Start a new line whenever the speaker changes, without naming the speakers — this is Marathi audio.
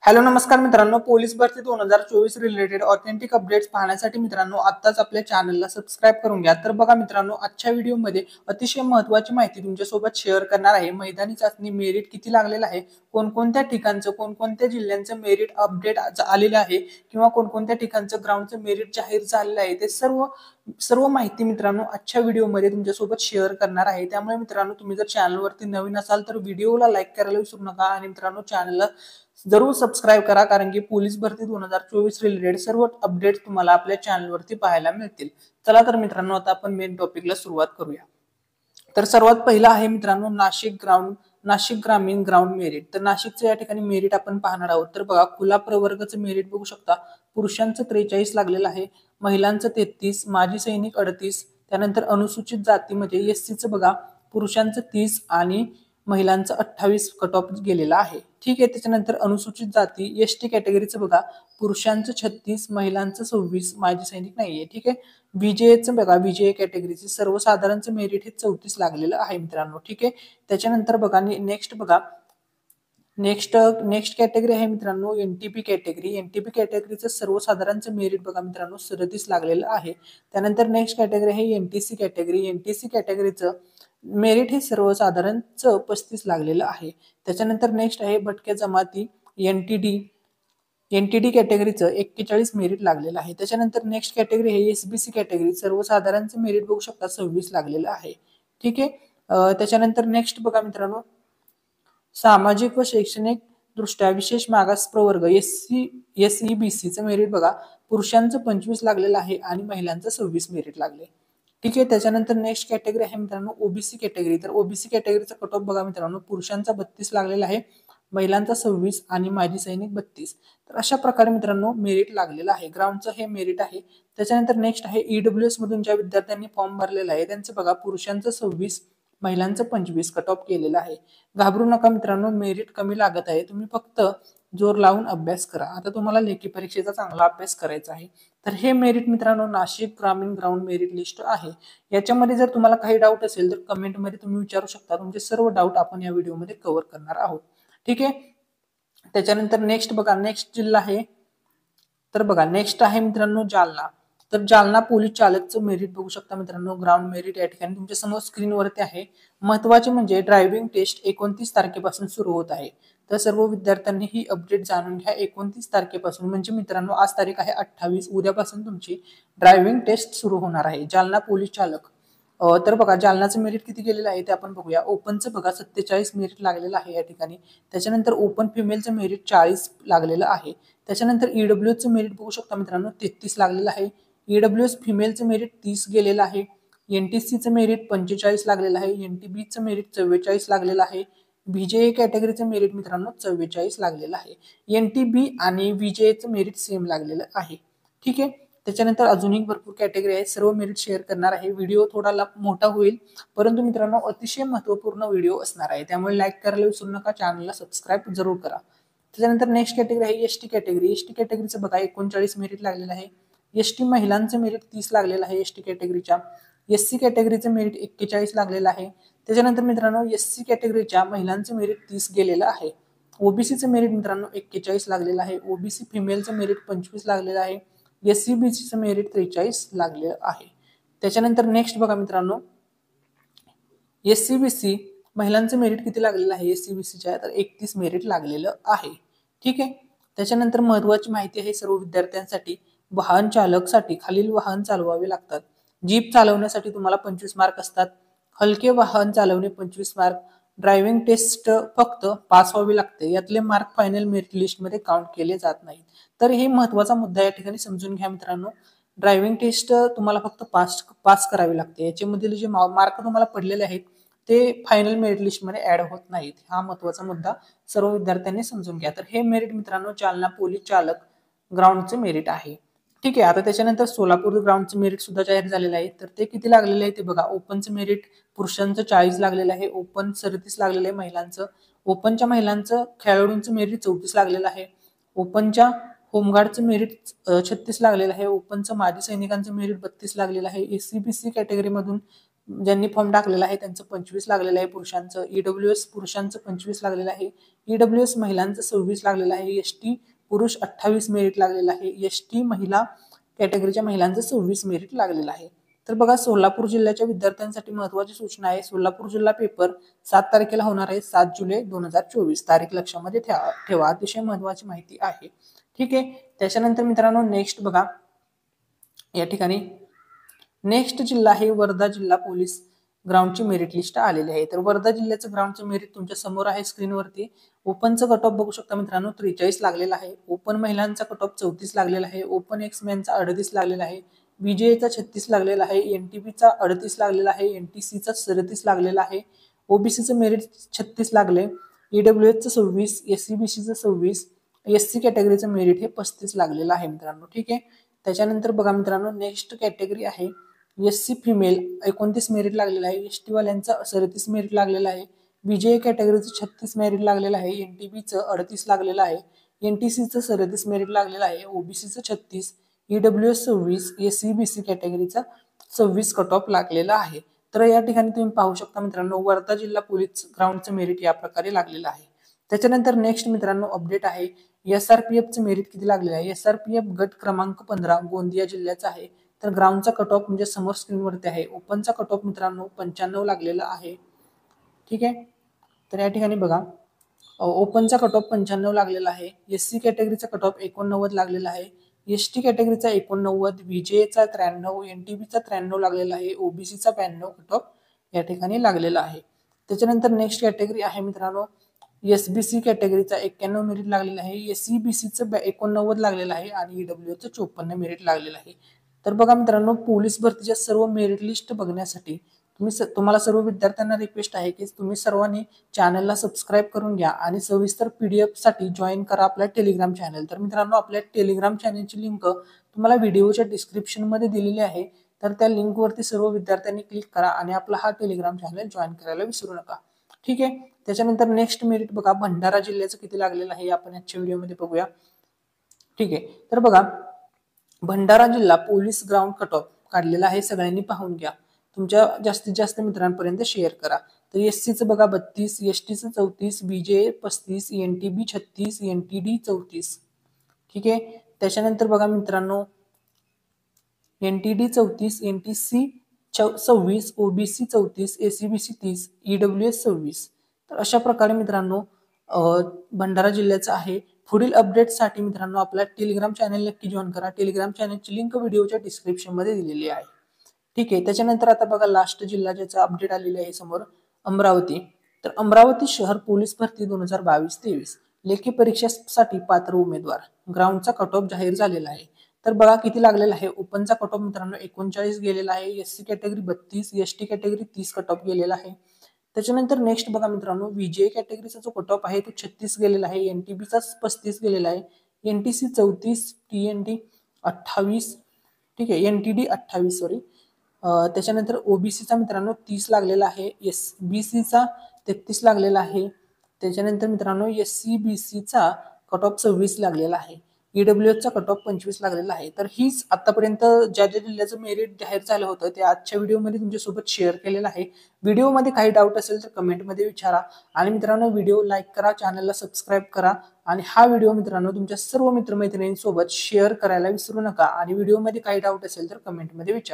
हॅलो नमस्कार मित्रांनो, पोलीस भरती 2024 रिलेटेड ऑथेंटिक अपडेट्स पाहण्यासाठी मित्रांनो आत्ताच आपल्या चॅनलला सबस्क्राईब करून घ्या। तर बघा मित्रांनो, आजच्या व्हिडिओमध्ये अतिशय महत्त्वाची माहिती तुमच्यासोबत शेअर करणार आहे। मैदानी चाचणी मेरिट किती लागलेलं आहे, कोणकोणत्या ठिकाणचं कोणकोणत्या जिल्ह्यांचं मेरिट अपडेट आलेलं आहे किंवा कोणकोणत्या ठिकाणचं ग्राउंडचं मेरिट जाहीर झालेलं आहे, ते सर्व माहिती मित्रांनो आजच्या व्हिडिओमध्ये तुमच्यासोबत शेअर करणार आहे। त्यामुळे मित्रांनो, तुम्ही जर चॅनलवरती नवीन असाल तर व्हिडिओला लाईक करायला विसरू नका आणि मित्रांनो चॅनलला जरूर सबस्क्राइब करा, कारण की पोलीस भरती 2024 रिलेटेड सर्व अपडेट्स तुम्हाला आपल्या चॅनलवरती पाहायला मिळतील। चला तर मित्रांनो, आता आपण मेन टॉपिकला सुरुवात करूया। तर सर्वात पहिला आहे मित्रांनो नाशिक ग्रामीण ग्राउंड मेरिट। तर नाशिकचं या ठिकाणी मेरिट आपण पाहणार आहोत। तर बघा, खुला प्रवर्गाचं मेरिट बघू शकता, पुरुषांचं 43 लागलेलं आहे, महिलांचं 33, माजी सैनिक 38, त्यानंतर अनुसूचित जातीमध्ये एससीचं बघा पुरुषांचं 30 आणि महिलांचं 28 कट ऑफ गेलेला आहे। ठीक आहे, त्याच्यानंतर अनुसूचित जाती एसटी कॅटेगरीचं बघा पुरुषांचं 36, महिलांचं 26, माजी सैनिक नाहीये। ठीक आहे, बीजेचं बघा बीजे कॅटेगरीचे सर्वसाधारणचं मेरिट हे 34 लागलेलं आहे मित्रांनो। ठीक आहे, त्याच्यानंतर बघा नेक्स्ट कॅटेगरी आहे मित्रांनो एनटीपी कॅटेगरीचं सर्वसाधारणचं मेरिट बघा मित्रांनो 37 लागलेलं आहे। त्यानंतर नेक्स्ट कॅटेगरी आहे एनटीसी कॅटेगरीचं मेरिट हे सर्वसाधारण 35 लागलेलं आहे। त्याच्यानंतर नेक्स्ट आहे भटक्या जमाती एनटीडी कॅटेगरीचं 41 मेरिट लागलेलं आहे। त्याच्यानंतर नेक्स्ट कॅटेगरी आहे एसबीसी कॅटेगरी, सर्वसाधारणचं मेरिट बघू शकता 26 लागलेलं आहे। ठीक आहे, त्याच्यानंतर नेक्स्ट बघा मित्रांनो सामाजिक व शैक्षणिक दृष्ट्या विशेष मागास प्रवर्ग एसईबीसीचं मेरिट बघा पुरुषांचं 25 लागलेलं आहे आणि महिलांचं 26 मेरिट लागले। ठीक आहे, त्याच्यानंतर नेक्स्ट कॅटेगरी आहे मित्रांनो ओबीसी कॅटेगरी। तर ओबीसी कॅटेगरीचा कट ऑफ बघा मित्रांनो पुरुषांचा 32 लागलेला आहे, महिलांचा 26 आणि माजी सैनिक 32। तर अशा प्रकारे मित्रांनो मेरिट लागलेलं आहे, ग्राउंडचं हे मेरिट आहे। त्याच्यानंतर नेक्स्ट आहे ईडब्ल्यूएस मधून ज्या विद्यार्थ्यांनी फॉर्म भरलेला आहे त्यांचं बघा पुरुषांचं 26, महिलांचं 25 कट ऑफ केलेलं आहे। घाबरू नका मित्रांनो, मेरिट कमी लागत आहे, तुम्ही फक्त जोर लावून अभ्यास करा। आता तुम्हाला लेखी परीक्षेचा चांगला अभ्यास करायचा आहे। तर हे मेरिट मित्रांनो नाशिक ग्रामीण ग्राउंड मेरिट लिस्ट आहे। याच्यामध्ये जर तुम्हाला काही डाऊट असेल तर कमेंटमध्ये तुम्ही विचारू शकता, तुमचे सर्व डाऊट आपण या व्हिडिओमध्ये कव्हर करणार आहोत। ठीक आहे, त्याच्यानंतर नेक्स्ट बघा नेक्स्ट जिल्हा आहे, तर बघा नेक्स्ट आहे मित्रांनो जालना। तर जालना पोलीस चालकचं मेरिट बघू शकता मित्रांनो ग्राउंड मेरिट या ठिकाणी तुमच्या समोर स्क्रीनवरती आहे। महत्त्वाचे म्हणजे ड्रायव्हिंग टेस्ट 29 तारखेपासून सुरू होत आहे। तर सर्व विद्यार्थ्यांनी ही अपडेट जाणून घ्या, 29 तारखेपासून म्हणजे मित्रांनो आज तारीख आहे 28, उद्यापासून तुमची ड्रायव्हिंग टेस्ट सुरू होणार आहे जालना पोलीस चालक। तर बघा जालनाचं मेरिट किती गेलेलं आहे ते आपण बघूया। ओपनचं बघा 47 मेरिट लागलेलं आहे या ठिकाणी, त्याच्यानंतर ओपन फिमेलचं मेरिट 40 लागलेलं आहे। त्याच्यानंतर ईडब्ल्यूएसचं मेरिट बघू शकता मित्रांनो 33 लागलेलं आहे, ईडब्ल्यूएस फिमेलचं मेरिट 30 गेलेलं आहे, एनटीसीचं मेरिट 45 लागलेलं आहे, एनटीबीचं मेरिट 44 लागलेलं आहे, बीजे कॅटेगरीचं मेरिट मित्रांनो 44 लागलेलं आहे, एनटीबी आणि बीजेचं मेरिट सेम लागलेलं आहे। ठीक आहे, त्याच्यानंतर अजूनही भरपूर कॅटेगरी आहेत, सर्व मेरिट शेअर करणार आहे। व्हिडिओ थोडा मोठा होईल, परंतु मित्रांनो अतिशय महत्त्वपूर्ण व्हिडिओ असणार आहे, त्यामुळे लाईक करायला विसरू नका, चॅनलला सबस्क्राईब जरूर करा। त्याच्यानंतर नेक्स्ट कॅटेगरी आहे एसटी कॅटेगरीचं बघा 39 मेरिट लागलेलं आहे, एसटी महिलांचं मेरिट 30 लागलेलं आहे एसटी कॅटेगरीच्या, एससी कॅटेगरीचं मेरिट 41 लागलेलं आहे। त्याच्यानंतर मित्रांनो एससी कॅटेगरीच्या महिलांचं मेरिट 30 गेलेलं आहे, ओबीसीचं मेरिट मित्रांनो 41 लागलेलं आहे, ओबीसी फिमेलचं मेरिट 25 लागलेलं आहे, एससीबीसीचं मेरिट 43 लागलेलं आहे। त्याच्यानंतर नेक्स्ट बघा मित्रांनो एससीबीसी महिलांचं मेरिट किती लागलेलं आहे एससीबीसीच्या, तर 31 मेरिट लागलेलं आहे। ठीक आहे, त्याच्यानंतर महत्त्वाची माहिती आहे सर्व विद्यार्थ्यांसाठी, वाहन चालकसाठी खालील वाहन चालवावे लागतात। जीप चालवण्यासाठी तुम्हाला 25 मार्क असतात, हलके वाहन चालवणे 25 मार्क, ड्रायव्हिंग टेस्ट फक्त पास व्हावी लागते, यातले मार्क फायनल मेरिट लिस्टमध्ये काउंट केले जात नाहीत। तर हे महत्त्वाचा मुद्दा या ठिकाणी समजून घ्या मित्रांनो, ड्रायव्हिंग टेस्ट तुम्हाला फक्त पास करावी लागते, याच्यामधील जे मार्क तुम्हाला पडलेले आहेत ते फायनल मेरिट लिस्टमध्ये ऍड होत नाहीत। हा महत्त्वाचा मुद्दा सर्व विद्यार्थ्यांनी समजून घ्या। तर हे मेरिट मित्रांनो जालना पोलीस चालक ग्राउंडचे मेरिट आहे। ठीक आहे, आता त्याच्यानंतर सोलापूर ग्राउंडचं मेरिट सुद्धा जाहीर झालेलं आहे। तर ते किती लागलेलं आहे ते बघा, ओपनचं मेरिट पुरुषांचं 40 लागलेलं आहे, ओपन 37 लागलेलं आहे महिलांचं, ओपनच्या महिलांचं खेळाडूंचं मेरिट 34 लागलेलं आहे, ओपनच्या होमगार्डचं मेरिट 36 लागलेलं आहे, ओपनचं माजी सैनिकांचं मेरिट 32 लागलेलं आहे, एससीबीसी कॅटेगरीमधून ज्यांनी फॉर्म टाकलेला आहे त्यांचं 25 लागलेलं आहे पुरुषांचं, EWS पुरुषांचं 25 लागलेलं आहे, EWS महिलांचं 26 लागलेलं आहे, ST पुरुष 28 मेरिट लागलेलं आहे, ST महिला कॅटेगरीच्या महिलांचं 26 मेरिट लागलेलं आहे. तर बघा सोलापूर जिल्ह्याच्या विद्यार्थ्यांसाठी महत्त्वाची सूचना आहे. सोलापूर जिल्हा पेपर 7 तारखेला होणार आहे, 7 जुलै 2024 तारीख लक्षामध्ये ठेवा. अतिशय महत्त्वाची माहिती आहे. ठीक आहे. त्याच्यानंतर मित्रांनो नेक्स्ट बघा या ठिकाणी नेक्स्ट जिल्हा आहे वर्धा जिल्हा पोलीस ग्राउंडची मेरिट लिस्ट आलेली आहे. तर वर्धा जिल्ह्याचं ग्राउंडचं मेरिट तुमच्या समोर आहे स्क्रीनवरती. ओपनचं कट ऑफ बघू शकता मित्रांनो 43 लागलेला आहे. ओपन महिलांचा कट ऑफ 34 लागलेला आहे. ओपन एक्समॅनचा 38 लागलेला आहे. BJAचा 36 लागलेला आहे. NTPचा 38 लागलेला आहे. NTCचा 37 लागलेला आहे. OBCचं मेरिट 36 लागले. EWSचं 26, SCBCचं 26, SC कॅटेगरीचं मेरिट हे 35 लागलेलं आहे मित्रांनो. ठीक आहे. त्याच्यानंतर बघा मित्रांनो नेक्स्ट कॅटेगरी आहे SC फिमेल 29 मेरिट लागलेला आहे. ST वाल्यांचा 37 मेरिट लागलेला आहे. BJA कॅटेगरीचं 36 मेरिट लागलेलं आहे. NTPचं 38 लागलेलं आहे. NTCचं 37 मेरिट लागलेलं आहे. OBCचं 36, EWS 26, SCBC कॅटेगरीचा 26 कट ऑफ लागलेला आहे. तर या ठिकाणी तुम्ही पाहू शकता मित्रांनो वर्धा जिल्हा पोलीस ग्राउंडचं मेरिट या प्रकारे लागलेलं आहे. त्याच्यानंतर नेक्स्ट मित्रांनो अपडेट आहे SRPFचं मेरिट किती लागलेलं आहे. SRPF गट क्रमांक 15 गोंदिया जिल्ह्याचा आहे. तर ग्राउंडचा कट ऑफ म्हणजे समोर स्क्रीनवरती आहे. ओपनचा कट ऑफ मित्रांनो 95 लागलेला आहे. ठीक आहे. तर या ठिकाणी बघा ओपनचा कट ऑफ 95 लागलेला आहे. SC कॅटेगरीचा कट ऑफ 89 लागलेला आहे. ST कॅटेगरीचा 89, BJAचा 93, NTPचा 93 लागलेला आहे. OBCचा 92 कट ऑफ या ठिकाणी लागलेला आहे. त्याच्यानंतर नेक्स्ट कॅटेगरी आहे मित्रांनो SBC कॅटेगरीचा 91 मेरिट लागलेला आहे. SCBCचं 89 लागलेलं आहे आणि EWSचं 54 मेरिट लागलेलं आहे. तर बघा मित्रांनो पोलीस भरतीच्या सर्व मेरिट लिस्ट बघण्यासाठी तुम्हाला सर्व विद्यार्थ्यांना रिक्वेस्ट आहे की तुम्ही सर्वांनी चॅनलला सबस्क्राईब करून घ्या आणि सविस्तर PDF साठी जॉईन करा आपल्या टेलिग्राम चॅनल. तर मित्रांनो आपल्या टेलिग्राम चॅनलची लिंक तुम्हाला व्हिडिओच्या डिस्क्रिप्शनमध्ये दिलेली आहे. तर त्या लिंकवरती सर्व विद्यार्थ्यांनी क्लिक करा आणि आपला हा टेलिग्राम चॅनल जॉईन करायला विसरू नका. ठीक आहे. त्याच्यानंतर नेक्स्ट मेरिट बघा भंडारा जिल्ह्याचं किती लागलेलं आहे आपण आजच्या व्हिडिओमध्ये बघूया. ठीक आहे. तर बघा भंडारा जिल्हा पोलीस ग्राउंड कट ऑफ काढलेला आहे. सगळ्यांनी पाहून घ्या. तुमच्या जास्तीत जास्त मित्रांपर्यंत शेअर करा. तर SCचं बघा 32, STचं 34, BJA 35, NTB 36, NTD 34. ठीक आहे. त्याच्यानंतर बघा मित्रांनो NTD 34, NTC 26, OBC 34, SCBC 30, EWS 26. तर अशा प्रकारे मित्रांनो भंडारा जिल्ह्याचा आहे. पुढील अपडेटसाठी मित्रांनो आपला टेलिग्राम चॅनल नक्की जॉईन करा. टेलिग्राम चॅनलची लिंक व्हिडिओच्या डिस्क्रिप्शनमध्ये दिलेली आहे. ठीक आहे. त्याच्यानंतर आता बघा लास्ट जिल्हा ज्याचा अपडेट आलेला आहे समोर अमरावती. तर अमरावती शहर पोलीस भरती 2022-23 लेखी परीक्षेसाठी पात्र उमेदवार ग्राउंडचा कट ऑफ जाहीर झालेला आहे. तर बघा किती लागलेला आहे. ओपनचा कट ऑफ मित्रांनो 39 गेलेला आहे. SC category 32, ST category 30 cut off गेलेला आहे. त्याच्यानंतर नेक्स्ट बघा मित्रांनो BJA कॅटेगरीचा जो कट ऑफ आहे तो 36 गेलेला आहे. NTPचा 35 गेलेला आहे. NTC 34, TNT 28. ठीक आहे. NTD 28 sorry. त्याच्यानंतर OBCचा मित्रांनो 30 लागलेला आहे. SBCचा 33 लागलेला आहे. त्याच्यानंतर मित्रांनो SCBCचा कट ऑफ 26 लागलेला आहे. EWSचा कट ऑफ 25 लागलेला आहे. तर हीच आतापर्यंत ज्या ज्या जिल्ह्याचं मेरिट जाहीर झालं होतं ते आजच्या व्हिडिओमध्ये तुमच्यासोबत शेअर केलेलं आहे. व्हिडिओमध्ये काही डाऊट असेल तर कमेंटमध्ये विचारा आणि मित्रांनो व्हिडिओ लाईक करा, चॅनलला सबस्क्राईब करा आणि हा व्हिडिओ मित्रांनो तुमच्या सर्व मित्रमैत्रिणींसोबत शेअर करायला विसरू नका आणि व्हिडिओमध्ये काही डाऊट असेल तर कमेंटमध्ये विचारा.